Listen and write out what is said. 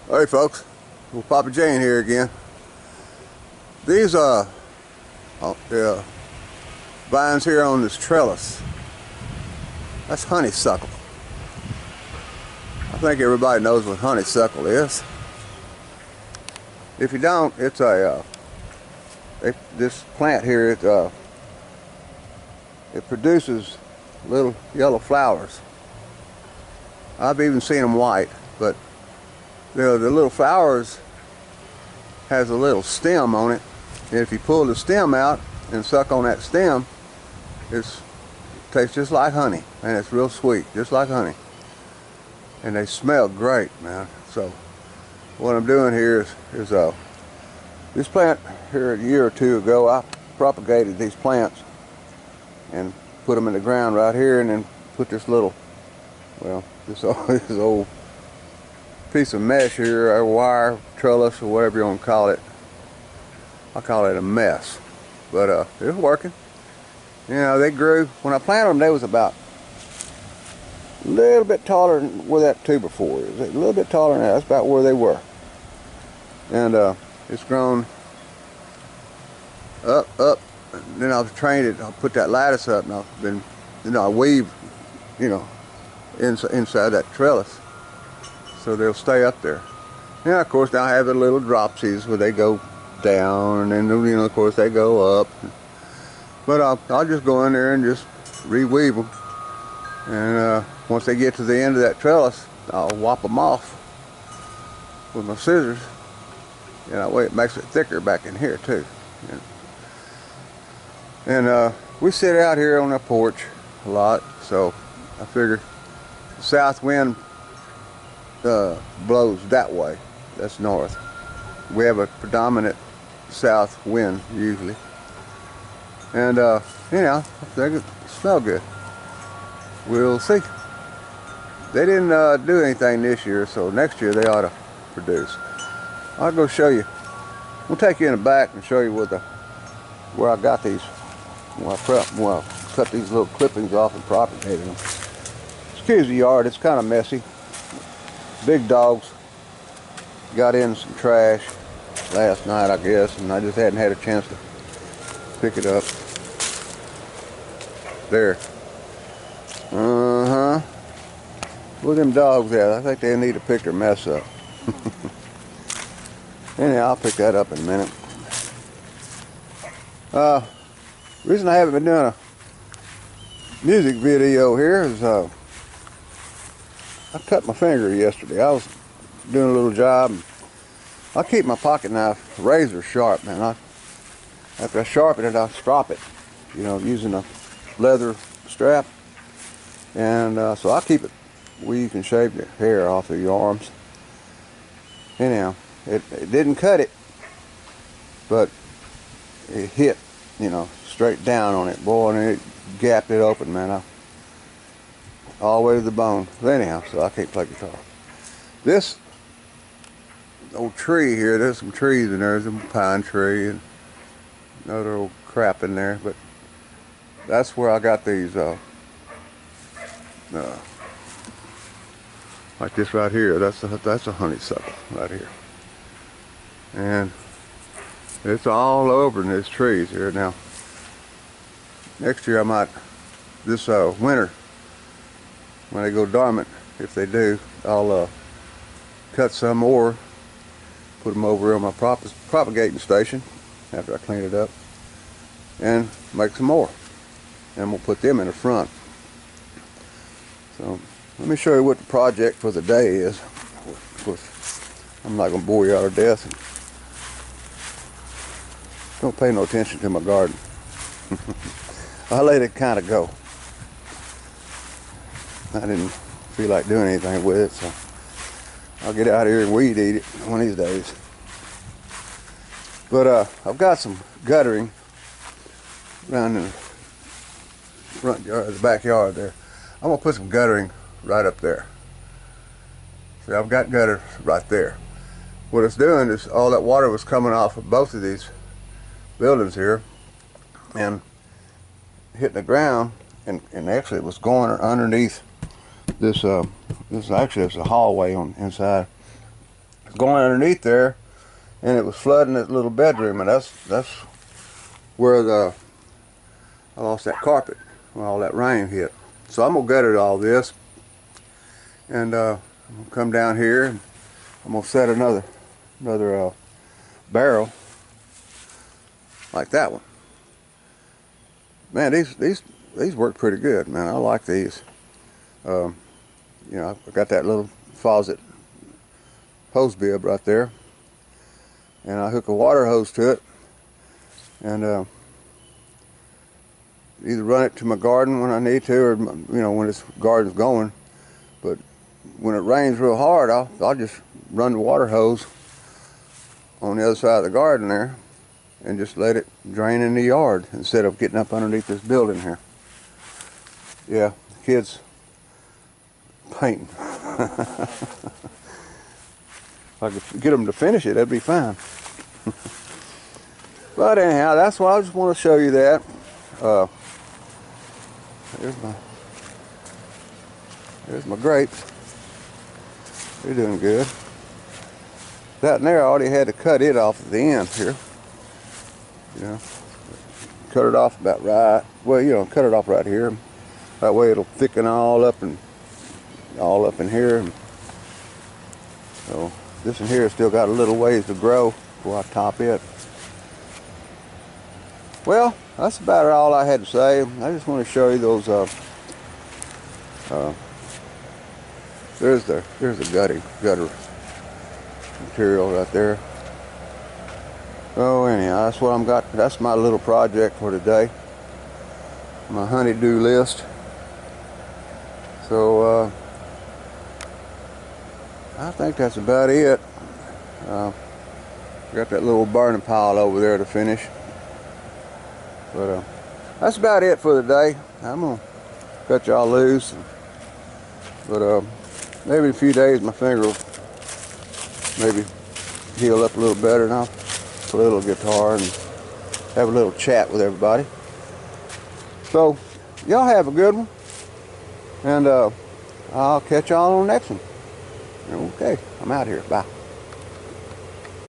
Hey folks, well, Papa Jane here again. These the vines here on this trellis, that's honeysuckle. I think everybody knows what honeysuckle is. If you don't, it's a this plant here. It produces little yellow flowers. I've even seen them white, but the little flowers has a little stem on it, and if you pull the stem out and suck on that stem, it tastes just like honey, and it's real sweet, just like honey, and they smell great, man. So what I'm doing here is this plant here a year or two ago, I propagated these plants and put them in the ground right here, and then put this little, well, this old piece of mesh here, or wire, trellis, or whatever you want to call it. I call it a mess, but it's working. You know, they grew, when I planted them, they was about a little bit taller than where that two before is. A little bit taller than that. That's about where they were. And it's grown up. And then I've trained it. I put that lattice up, and I've been, I weave, inside that trellis, so they'll stay up there. And of course, now I have the little dropsies where they go down, and then of course they go up. But I'll just go in there and just reweave them, and once they get to the end of that trellis, I'll whop them off with my scissors. That way it makes it thicker back in here too. And we sit out here on our porch a lot, so I figure the south wind blows that way. That's north. We have a predominant south wind usually, and I think it smells good. We'll see. They didn't do anything this year, so next year they ought to produce. I'll go show you. We'll take you in the back and show you where I got these. When I cut these little clippings off and propagated them. Excuse the yard, it's kind of messy. Big dogs got in some trash last night, I guess, and I just hadn't had a chance to pick it up. There. Where them dogs at? I think they need to pick their mess up. Anyhow, I'll pick that up in a minute. The reason I haven't been doing a music video here is I cut my finger yesterday. I was doing a little job, and I keep my pocket knife razor sharp, man. After I sharpen it, I strop it, using a leather strap, and so I keep it where you can shave the hair off of your arms. Anyhow, it didn't cut it, but it hit, straight down on it, boy, and it gapped it open, man, all the way to the bone. But anyhow, so I can't play guitar. This old tree here, there's some trees in there. There's a pine tree and another old crap in there, but that's where I got these, like this right here. That's a honeysuckle right here, and it's all over in these trees here. Now, next year I might, this winter, when they go dormant, if they do, I'll cut some more, put them over on my propagating station after I clean it up, and make some more. And we'll put them in the front. So let me show you what the project for the day is. Of course, I'm not going to bore you out of death. Don't pay no attention to my garden. I let it kind of go. I didn't feel like doing anything with it, so I'll get out here and weed eat it one of these days. But I've got some guttering around in the front yard, the backyard there. I'm gonna put some guttering right up there. See, I've got gutter right there. What it's doing is all that water was coming off of both of these buildings here and hitting the ground, and actually it was going underneath this. This actually is a hallway on inside going underneath there, and it was flooding that little bedroom, and that's where I lost that carpet when all that rain hit. So I'm gonna gut all this, and I'm gonna come down here, and I'm gonna set another barrel like that one. Man, these work pretty good, man. I like these. You know, I got that little faucet hose bib right there, and I hook a water hose to it, and either run it to my garden when I need to, or you know, when this garden's going. But when it rains real hard, I'll just run the water hose on the other side of the garden there, and just let it drain in the yard instead of getting up underneath this building here. Yeah, the kids painting. If I could get them to finish it, that'd be fine. But anyhow, that's why I just want to show you that. There's my grapes. They're doing good. That in there, I already had to cut it off at the end here. You know, cut it off about right. Well, you know, cut it off right here. That way it'll thicken all up in here. So this in here still got a little ways to grow before I top it. Well, that's about all I had to say. I just want to show you those. There's the gutter material right there. Oh, anyhow, that's what I'm got. That's my little project for today. My honeydew list. So I think that's about it. Got that little burning pile over there to finish. But that's about it for the day. I'm gonna cut y'all loose. But maybe in a few days my finger will maybe heal up a little better, and I'll play a little guitar and have a little chat with everybody. So y'all have a good one, and I'll catch y'all on the next one. Okay, I'm out here. Bye.